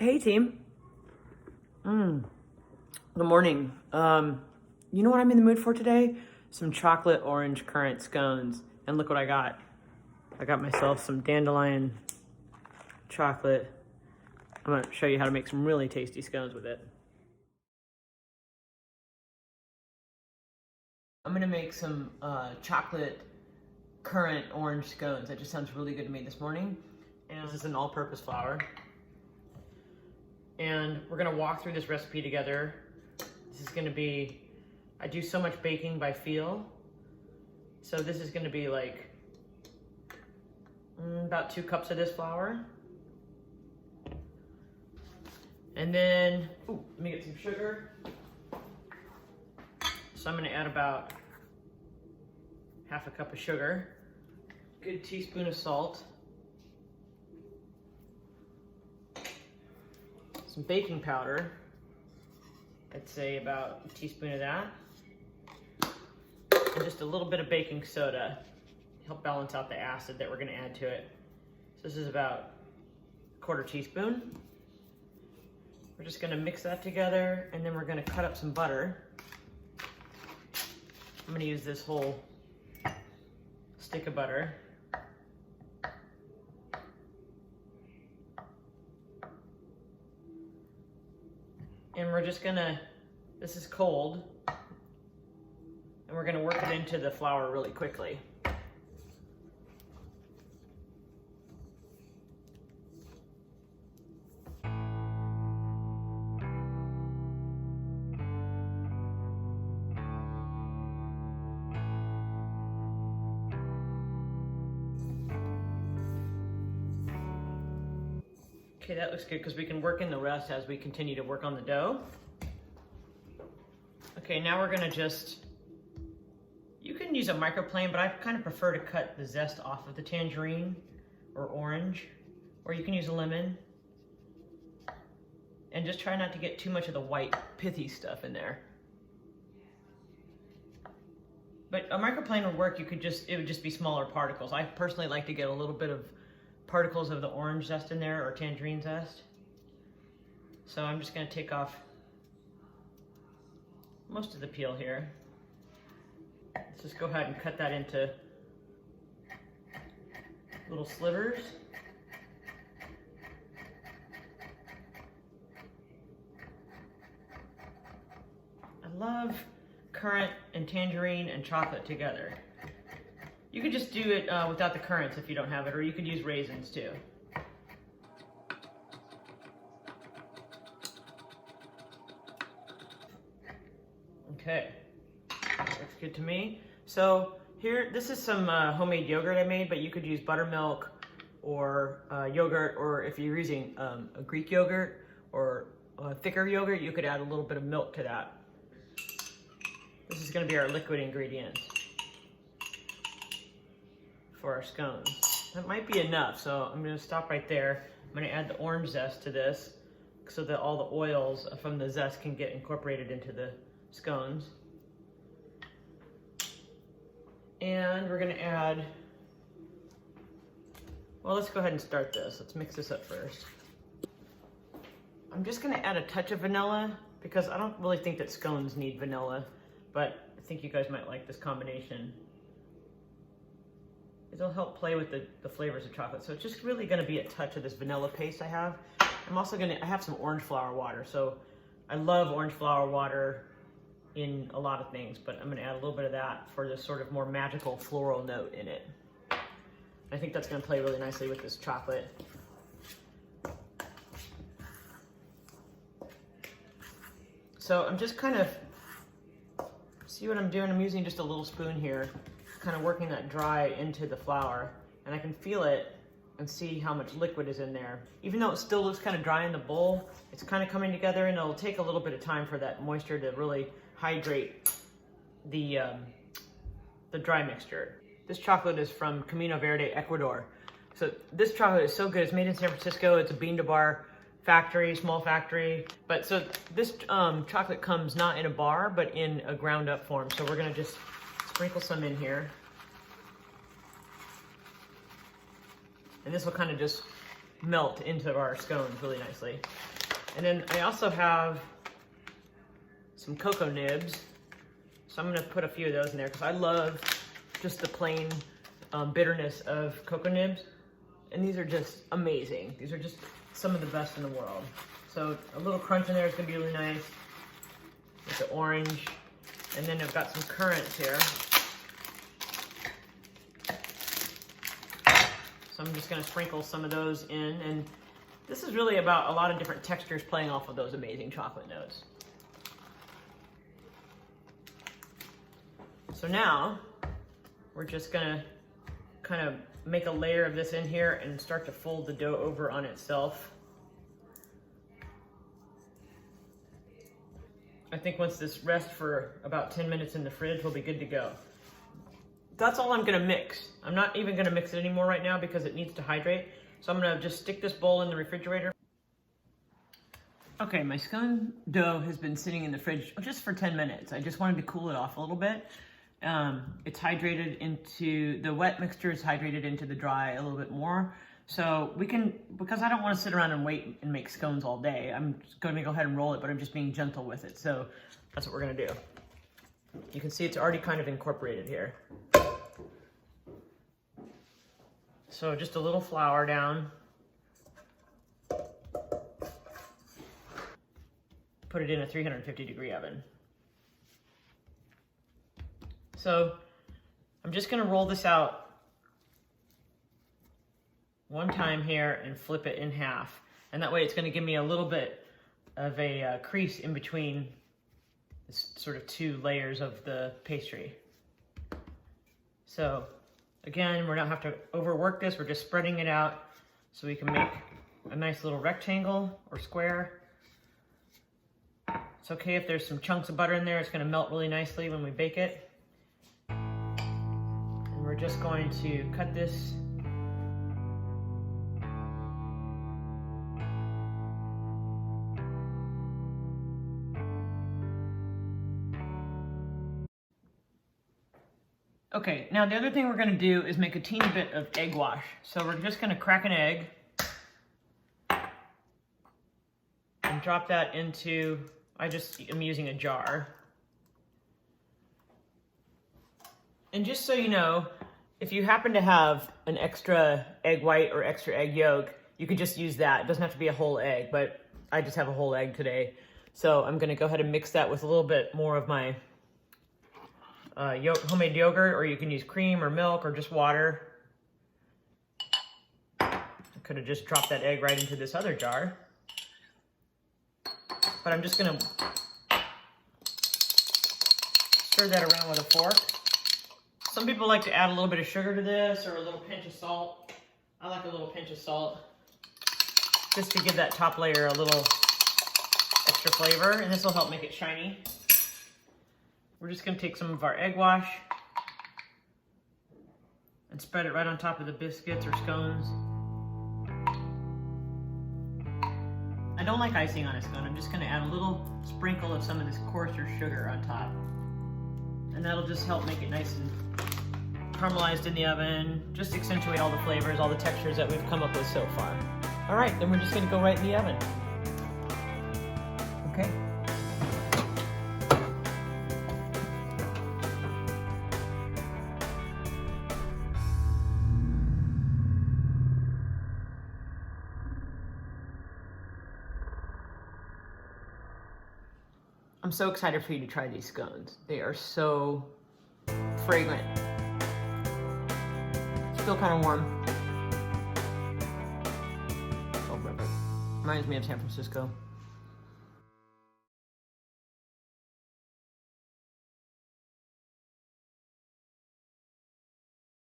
Hey team. Good morning. You know what I'm in the mood for today? Some chocolate orange currant scones. And look what I got. I got myself some Dandelion Chocolate. I'm gonna show you how to make some really tasty scones with it. I'm gonna make some chocolate currant orange scones. That just sounds really good to me this morning. And this is an all-purpose flour. And we're gonna walk through this recipe together. This is gonna be, I do so much baking by feel. So this is gonna be like about 2 cups of this flour. And then, let me get some sugar. So I'm gonna add about half a cup of sugar, good teaspoon of salt, some baking powder, I'd say about a teaspoon of that, and just a little bit of baking soda to help balance out the acid that we're gonna add to it. So this is about a 1/4 teaspoon. We're just gonna mix that together, and then we're gonna cut up some butter. I'm gonna use this whole stick of butter. And we're just gonna, this is cold, and we're gonna work it into the flour really quickly. Okay, that looks good because we can work in the rest as we continue to work on the dough. Okay, now we're gonna just, you can use a microplane, but I kind of prefer to cut the zest off of the tangerine or orange, or you can use a lemon. And just try not to get too much of the white pithy stuff in there. But a microplane would work, it would just be smaller particles. I personally like to get a little bit of particles of the orange zest in there or tangerine zest. So I'm just gonna take off most of the peel here. Let's just go ahead and cut that into little slivers. I love currant and tangerine and chocolate together. You could just do it without the currants if you don't have it, or you could use raisins too. Okay, looks good to me. So here, this is some homemade yogurt I made, but you could use buttermilk or yogurt, or if you're using a Greek yogurt or thicker yogurt, you could add a little bit of milk to that. This is gonna be our liquid ingredient for our scones. That might be enough, so I'm gonna stop right there. I'm gonna add the orange zest to this so that all the oils from the zest can get incorporated into the scones. And we're gonna add, well, let's go ahead and start this. Let's mix this up first. I'm just gonna add a touch of vanilla because I don't really think that scones need vanilla, but I think you guys might like this combination. It'll help play with the flavors of chocolate. So it's just really gonna be a touch of this vanilla paste I have. I have some orange flower water. So I love orange flower water in a lot of things, but I'm gonna add a little bit of that for this sort of more magical floral note in it. I think that's gonna play really nicely with this chocolate. So I'm just kind of, see what I'm doing? I'm using just a little spoon here, kind of working that dry into the flour, and I can feel it and see how much liquid is in there. Even though it still looks kind of dry in the bowl, it's kind of coming together, and it'll take a little bit of time for that moisture to really hydrate the dry mixture. This chocolate is from Camino Verde, Ecuador. So this chocolate is so good. It's made in San Francisco. It's a bean to bar factory, small factory. But so this chocolate comes not in a bar, but in a ground up form. So we're gonna just sprinkle some in here. And this will kind of just melt into our scones really nicely. And then I also have some cocoa nibs. So I'm gonna put a few of those in there because I love just the plain bitterness of cocoa nibs. And these are just amazing. These are just some of the best in the world. So a little crunch in there is gonna be really nice with the orange. And then I've got some currants here. So I'm just gonna sprinkle some of those in. And this is really about a lot of different textures playing off of those amazing chocolate notes. So now we're just gonna kind of make a layer of this in here and start to fold the dough over on itself. I think once this rests for about 10 minutes in the fridge, we'll be good to go. That's all I'm gonna mix. I'm not even gonna mix it anymore right now because it needs to hydrate. So I'm gonna just stick this bowl in the refrigerator. Okay, my scone dough has been sitting in the fridge just for 10 minutes. I just wanted to cool it off a little bit. It's hydrated into, the wet mixture is hydrated into the dry a little bit more. So we can, because I don't want to sit around and wait and make scones all day, I'm just going to go ahead and roll it, but I'm just being gentle with it. So that's what we're going to do. You can see it's already kind of incorporated here. So just a little flour down. Put it in a 350-degree oven. So I'm just gonna roll this out one time here and flip it in half. And that way it's gonna give me a little bit of a crease in between this sort of two layers of the pastry. So again, we don't have to overwork this. We're just spreading it out so we can make a nice little rectangle or square. It's okay if there's some chunks of butter in there. It's gonna melt really nicely when we bake it. We're just going to cut this . Okay, now the other thing we're gonna do is make a teeny bit of egg wash. So we're just gonna crack an egg and drop that into, I'm using a jar. And just so you know, if you happen to have an extra egg white or extra egg yolk, you could just use that. It doesn't have to be a whole egg, but I just have a whole egg today. So I'm gonna go ahead and mix that with a little bit more of my homemade yogurt, or you can use cream or milk or just water. I could have just dropped that egg right into this other jar. But I'm just gonna stir that around with a fork. Some people like to add a little bit of sugar to this or a little pinch of salt. I like a little pinch of salt just to give that top layer a little extra flavor, and this will help make it shiny. We're just gonna take some of our egg wash and spread it right on top of the biscuits or scones. I don't like icing on a scone. I'm just gonna add a little sprinkle of some of this coarser sugar on top. And that'll just help make it nice and caramelized in the oven, just accentuate all the flavors, all the textures that we've come up with so far. All right, then we're just gonna go right in the oven. Okay. I'm so excited for you to try these scones. They are so fragrant. Still kind of warm. Oh, perfect. Reminds me of San Francisco.